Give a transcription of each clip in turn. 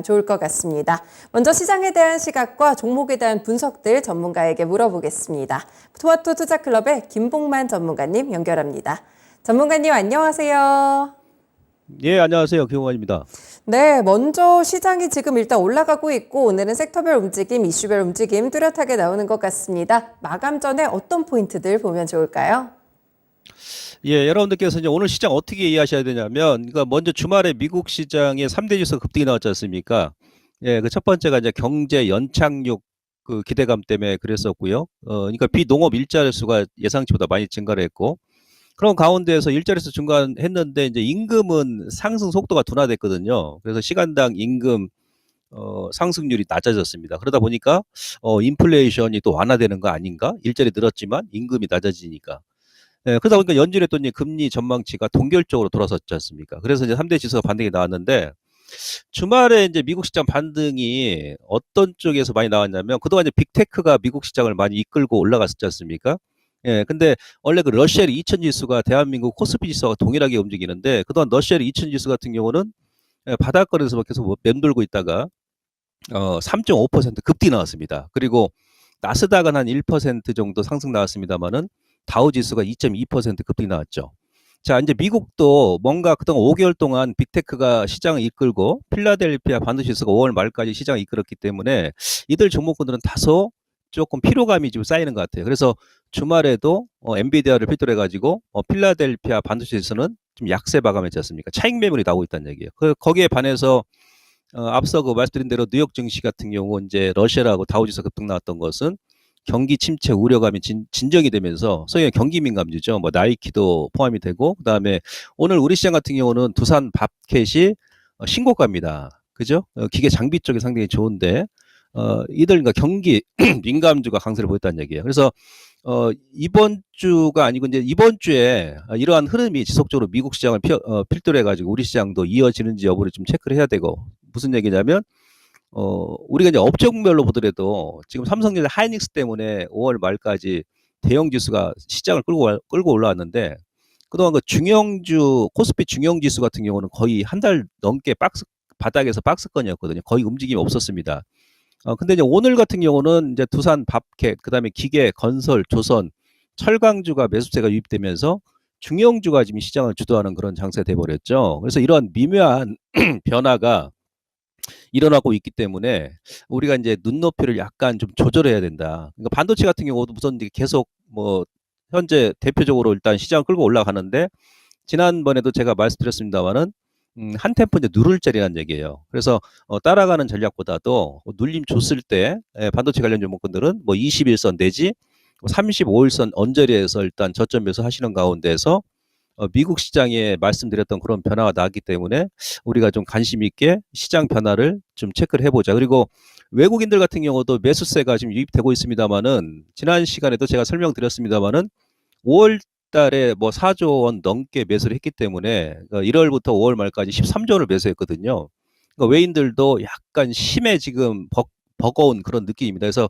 좋을 것 같습니다. 먼저 시장에 대한 시각과 종목에 대한 분석들 전문가에게 물어보겠습니다. 토마토 투자클럽의 김봉만 전문가님 연결합니다. 전문가님 안녕하세요. 예, 안녕하세요. 김홍환입니다. 네, 먼저 시장이 지금 일단 올라가고 있고 오늘은 섹터별 움직임, 이슈별 움직임 뚜렷하게 나오는 것 같습니다. 마감 전에 어떤 포인트들 보면 좋을까요? 예, 여러분들께서 이제 오늘 시장 어떻게 이해하셔야 되냐면, 그러니까 먼저 주말에 미국 시장에 3대 지수 급등이 나왔지 않습니까? 예, 그 첫 번째가 이제 경제 연착륙 그 기대감 때문에 그랬었고요. 그러니까 비농업 일자리 수가 예상치보다 많이 증가를 했고, 그런 가운데에서 일자리 수 증가했는데 이제 임금은 상승 속도가 둔화됐거든요. 그래서 시간당 임금 상승률이 낮아졌습니다. 그러다 보니까 인플레이션이 또 완화되는 거 아닌가? 일자리 늘었지만 임금이 낮아지니까. 예, 그러다 보니까 연준의 또 이제 금리 전망치가 동결적으로 돌아섰지 않습니까? 그래서 이제 3대 지수가 반등이 나왔는데 주말에 이제 미국 시장 반등이 어떤 쪽에서 많이 나왔냐면 그동안 이제 빅테크가 미국 시장을 많이 이끌고 올라갔었지 않습니까? 예, 근데 원래 그 러셀 2000 지수가 대한민국 코스피 지수와 동일하게 움직이는데 그동안 러셀 2000 지수 같은 경우는 바닥권에서 계속 맴돌고 있다가 3.5% 급등이 나왔습니다. 그리고 나스닥은 한 1% 정도 상승 나왔습니다만은 다우 지수가 2.2% 급등이 나왔죠. 자, 이제 미국도 뭔가 그동안 5개월 동안 빅테크가 시장을 이끌고 필라델피아 반도체 지수가 5월 말까지 시장을 이끌었기 때문에 이들 종목군들은 다소 조금 피로감이 좀 쌓이는 것 같아요. 그래서 주말에도 엔비디아를 필두로 해가지고 필라델피아 반도체 지수는 좀 약세 마감했지 않습니까? 차익 매물이 나오고 있다는 얘기예요. 거기에 반해서 앞서 그 말씀드린 대로 뉴욕 증시 같은 경우 이제 러시아하고 다우지수 급등 나왔던 것은 경기 침체 우려감이 진정이 되면서 소위 경기 민감주죠. 뭐 나이키도 포함이 되고 그다음에 오늘 우리 시장 같은 경우는 두산 밥켓이 신고가입니다. 그죠? 기계 장비 쪽이 상당히 좋은데 이들 그러니까 경기 민감주가 강세를 보였다는 얘기예요. 그래서 이번 주가 아니고 이제 이번 주에 이러한 흐름이 지속적으로 미국 시장을 필두로 해가지고 우리 시장도 이어지는지 여부를 좀 체크를 해야 되고 무슨 얘기냐면 우리가 이제 업종별로 보더라도 지금 삼성전자 하이닉스 때문에 5월 말까지 대형 지수가 시장을 끌고 올라왔는데 그동안 그 중형주 코스피 중형지수 같은 경우는 거의 한 달 넘게 바닥에서 박스권이었거든요. 거의 움직임이 없었습니다. 근데 이제 오늘 같은 경우는 이제 두산 밥켓, 그다음에 기계, 건설, 조선, 철강주가 매수세가 유입되면서 중형주가 지금 시장을 주도하는 그런 장세가 돼버렸죠. 그래서 이런 미묘한 변화가 일어나고 있기 때문에 우리가 이제 눈높이를 약간 좀 조절해야 된다. 그러니까 반도체 같은 경우도 우선 계속 뭐 현재 대표적으로 일단 시장 끌고 올라가는데 지난번에도 제가 말씀드렸습니다만은 한 템포 이제 누를 자리라는 얘기예요. 그래서 따라가는 전략보다도 눌림 줬을 때 반도체 관련 종목군들은 뭐 21선 내지 35일선 언저리에서 일단 저점 매수하시는 가운데서 미국 시장에 말씀드렸던 그런 변화가 나왔기 때문에 우리가 좀 관심 있게 시장 변화를 좀 체크를 해보자. 그리고 외국인들 같은 경우도 매수세가 지금 유입되고 있습니다만은 지난 시간에도 제가 설명드렸습니다만은 5월 달에 뭐 4조 원 넘게 매수를 했기 때문에 1월부터 5월 말까지 13조 원을 매수했거든요. 그러니까 외인들도 약간 심해 지금 버거운 그런 느낌입니다. 그래서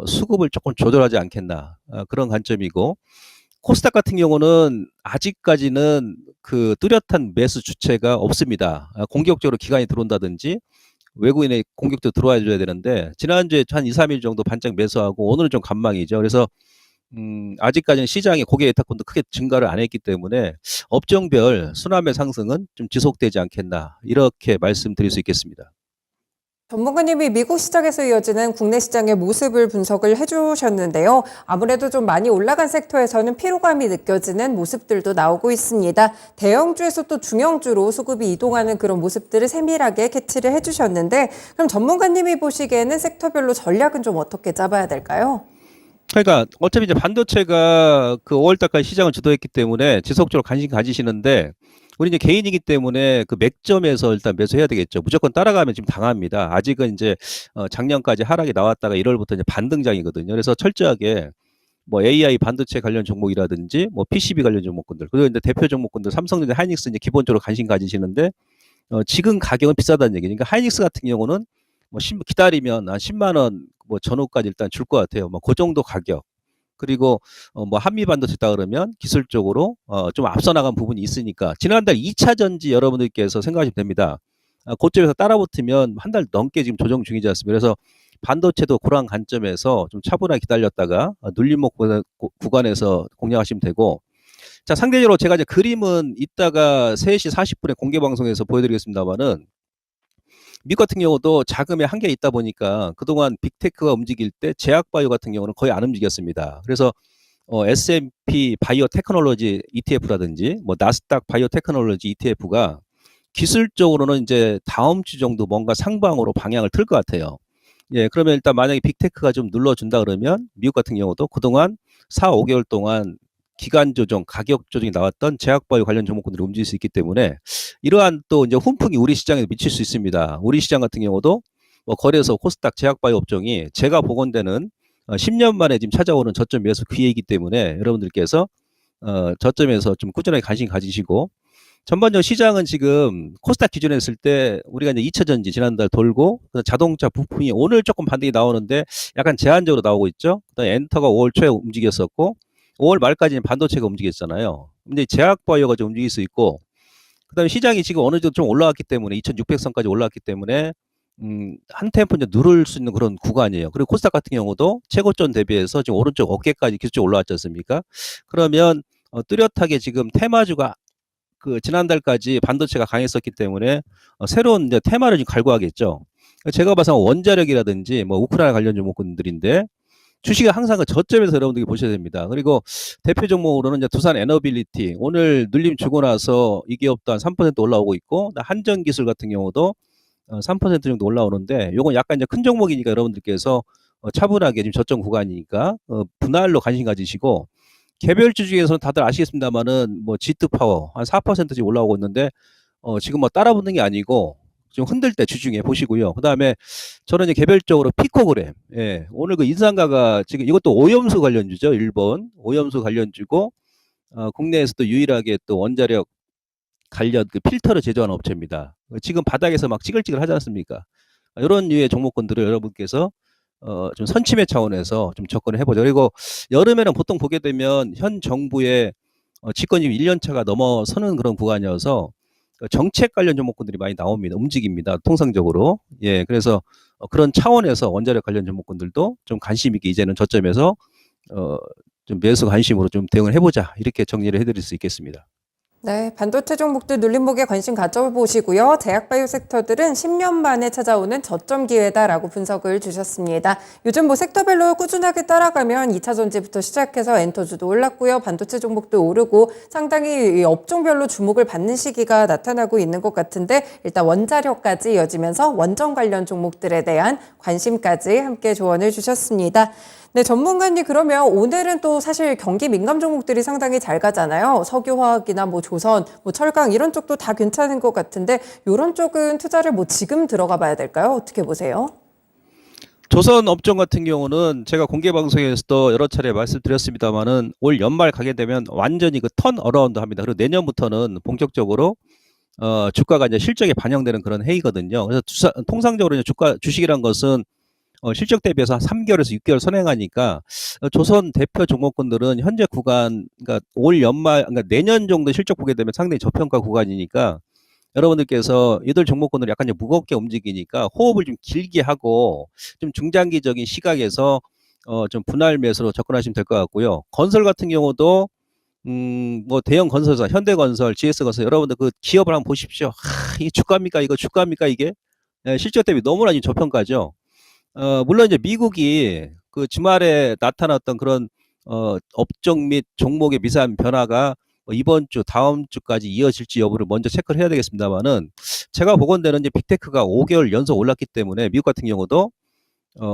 수급을 조금 조절하지 않겠나 그런 관점이고 코스닥 같은 경우는 아직까지는 그 뚜렷한 매수 주체가 없습니다. 공격적으로 기관이 들어온다든지 외국인의 공격도 들어와 줘야 되는데 지난주에 한 2, 3일 정도 반짝 매수하고 오늘은 좀 관망이죠. 그래서 아직까지는 시장의 고객 예탁권도 크게 증가를 안 했기 때문에 업종별 순환매 상승은 좀 지속되지 않겠나 이렇게 말씀드릴 수 있겠습니다. 전문가님이 미국 시장에서 이어지는 국내 시장의 모습을 분석을 해주셨는데요. 아무래도 좀 많이 올라간 섹터에서는 피로감이 느껴지는 모습들도 나오고 있습니다. 대형주에서 또 중형주로 수급이 이동하는 그런 모습들을 세밀하게 캐치를 해주셨는데 그럼 전문가님이 보시기에는 섹터별로 전략은 좀 어떻게 짜봐야 될까요? 그러니까 어차피 이제 반도체가 그 5월 달까지 시장을 주도했기 때문에 지속적으로 관심 가지시는데 우리 이제 개인이기 때문에 그 맥점에서 일단 매수해야 되겠죠. 무조건 따라가면 지금 당합니다. 아직은 이제 작년까지 하락이 나왔다가 1월부터 이제 반등장이거든요. 그래서 철저하게 뭐 AI 반도체 관련 종목이라든지 뭐 PCB 관련 종목군들 그리고 이제 대표 종목군들 삼성전자, 하이닉스 이제 기본적으로 관심 가지시는데 지금 가격은 비싸다는 얘기죠. 그러니까 하이닉스 같은 경우는 뭐 기다리면 한 10만 원 뭐 전후까지 일단 줄 것 같아요. 뭐 그 정도 가격. 그리고 뭐 한미 반도체다 그러면 기술적으로 좀 앞서 나간 부분이 있으니까 지난달 2차 전지 여러분들께서 생각하시면 됩니다. 고점에서 따라붙으면 한 달 넘게 지금 조정 중이지 않습니까? 그래서 반도체도 그러한 관점에서 좀 차분하게 기다렸다가 눌림목 구간에서 공략하시면 되고, 자, 상대적으로 제가 이제 그림은 이따가 3시 40분에 공개 방송에서 보여드리겠습니다만은, 미국 같은 경우도 자금의 한계가 있다 보니까 그동안 빅테크가 움직일 때 제약바이오 같은 경우는 거의 안 움직였습니다. 그래서 S&P 바이오 테크놀로지 ETF라든지 뭐 나스닥 바이오 테크놀로지 ETF가 기술적으로는 이제 다음 주 정도 뭔가 상방으로 방향을 틀 것 같아요. 예, 그러면 일단 만약에 빅테크가 좀 눌러준다 그러면 미국 같은 경우도 그동안 4, 5개월 동안 기간 조정, 가격 조정이 나왔던 제약바이오 관련 종목군들이 움직일 수 있기 때문에 이러한 또 이제 훈풍이 우리 시장에 미칠 수 있습니다. 우리 시장 같은 경우도 뭐 거래소, 코스닥, 제약바이오 업종이 제가 보건대는 10년 만에 지금 찾아오는 저점 매수 기회이기 때문에 여러분들께서 저점에서 좀 꾸준하게 관심 가지시고, 전반적으로 시장은 지금 코스닥 기준에 했을 때 우리가 이제 2차 전지 지난달 돌고, 자동차 부품이 오늘 조금 반등이 나오는데 약간 제한적으로 나오고 있죠. 그다음에 엔터가 5월 초에 움직였었고 5월 말까지는 반도체가 움직였잖아요. 근데 제약바이오가 좀 움직일 수 있고, 그다음에 시장이 지금 어느 정도 좀 올라왔기 때문에 2,600선까지 올라왔기 때문에 한 템포 이제 누를 수 있는 그런 구간이에요. 그리고 코스닥 같은 경우도 최고점 대비해서 지금 오른쪽 어깨까지 기술적 올라왔지 않습니까? 그러면 뚜렷하게 지금 테마주가 그 지난달까지 반도체가 강했었기 때문에 새로운 이제 테마를 지금 갈구하겠죠. 제가 봐서 원자력이라든지 뭐 우크라이나 관련 종목군들인데 주식은 항상 그 저점에서 여러분들이 보셔야 됩니다. 그리고 대표 종목으로는 이제 두산 에너빌리티 오늘 눌림 주고 나서 이 기업도 한 3% 올라오고 있고, 한전기술 같은 경우도 3% 정도 올라오는데, 요건 약간 이제 큰 종목이니까 여러분들께서 차분하게 지금 저점 구간이니까 분할로 관심 가지시고, 개별주 중에서는 다들 아시겠습니다만은 뭐 지트 파워 한 4%씩 올라오고 있는데 지금 뭐 따라붙는 게 아니고 좀 흔들 때 주중에 보시고요. 그다음에 저는 이제 개별적으로 피코그램, 예, 오늘 그 인상가가 지금 이것도 오염수 관련주죠. 일본 오염수 관련주고, 국내에서도 유일하게 또 원자력 관련 그 필터를 제조하는 업체입니다. 지금 바닥에서 막 찌글찌글 하지 않습니까? 이런 류의 종목군들을 여러분께서 좀 선침해 차원에서 좀 접근을 해보죠. 그리고 여름에는 보통 보게 되면 현 정부의 집권이 1년 차가 넘어서는 그런 구간이어서 정책 관련 종목군들이 많이 나옵니다. 움직입니다. 통상적으로. 예, 그래서 그런 차원에서 원자력 관련 종목군들도 좀 관심 있게 이제는 저점에서 좀 매수 관심으로 좀 대응을 해보자, 이렇게 정리를 해드릴 수 있겠습니다. 네, 반도체 종목들 눌림목에 관심 가져보시고요. 제약바이오 섹터들은 10년 만에 찾아오는 저점 기회다라고 분석을 주셨습니다. 요즘 뭐 섹터별로 꾸준하게 따라가면 2차 전지부터 시작해서 엔터주도 올랐고요. 반도체 종목도 오르고 상당히 업종별로 주목을 받는 시기가 나타나고 있는 것 같은데, 일단 원자력까지 이어지면서 원전 관련 종목들에 대한 관심까지 함께 조언을 주셨습니다. 네, 전문가님, 그러면 오늘은 또 사실 경기 민감 종목들이 상당히 잘 가잖아요. 석유화학이나 뭐 조선, 뭐 철강 이런 쪽도 다 괜찮은 것 같은데, 이런 쪽은 투자를 뭐 지금 들어가 봐야 될까요? 어떻게 보세요? 조선 업종 같은 경우는 제가 공개 방송에서도 여러 차례 말씀드렸습니다만은 올 연말 가게 되면 완전히 그 턴 어라운드 합니다. 그리고 내년부터는 본격적으로 주가가 이제 실적에 반영되는 그런 해이거든요. 그래서 통상적으로 이제 주식이란 것은 실적 대비해서 한 3개월에서 6개월 선행하니까 조선 대표 종목군들은 현재 구간, 그러니까 올 연말, 그러니까 내년 정도 실적 보게 되면 상당히 저평가 구간이니까 여러분들께서 이들 종목군들 약간 무겁게 움직이니까 호흡을 좀 길게 하고 좀 중장기적인 시각에서 좀 분할 매수로 접근하시면 될 것 같고요. 건설 같은 경우도 뭐 대형 건설사, 현대건설, GS건설, 여러분들 그 기업을 한번 보십시오. 이게 주가입니까? 이거 주가입니까? 이게? 예, 실적 대비 너무나 저평가죠. 물론 이제 미국이 그 주말에 나타났던 그런 업종 및 종목의 미세한 변화가 이번 주, 다음 주까지 이어질지 여부를 먼저 체크를 해야 되겠습니다만은, 제가 보건대는 이제 빅테크가 5개월 연속 올랐기 때문에 미국 같은 경우도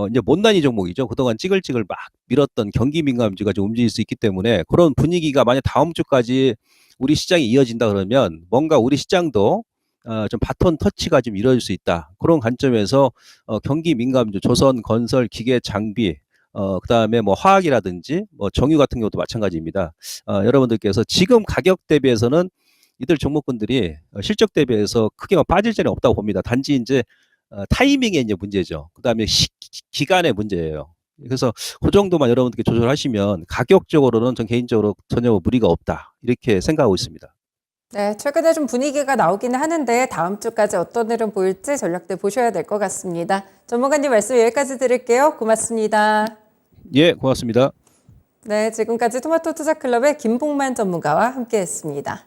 이제 못난이 종목이죠. 그동안 찌글찌글 막 밀었던 경기 민감주가 좀 움직일 수 있기 때문에, 그런 분위기가 만약 다음 주까지 우리 시장이 이어진다 그러면 뭔가 우리 시장도 좀 바톤 터치가 좀 이루어질 수 있다. 그런 관점에서 경기 민감주, 조선, 건설, 기계, 장비, 그다음에 뭐 화학이라든지 뭐 정유 같은 경우도 마찬가지입니다. 여러분들께서 지금 가격 대비해서는 이들 종목군들이 실적 대비해서 크게 빠질 점이 없다고 봅니다. 단지 이제 타이밍의 이제 문제죠. 그다음에 기간의 문제예요. 그래서 그 정도만 여러분들께 조절하시면 가격적으로는 전 개인적으로 전혀 무리가 없다, 이렇게 생각하고 있습니다. 네, 최근에 좀 분위기가 나오기는 하는데 다음 주까지 어떤 흐름 보일지 전략들 보셔야 될 것 같습니다. 전문가님 말씀 여기까지 드릴게요. 고맙습니다. 예, 고맙습니다. 네, 지금까지 토마토 투자클럽의 김봉만 전문가와 함께했습니다.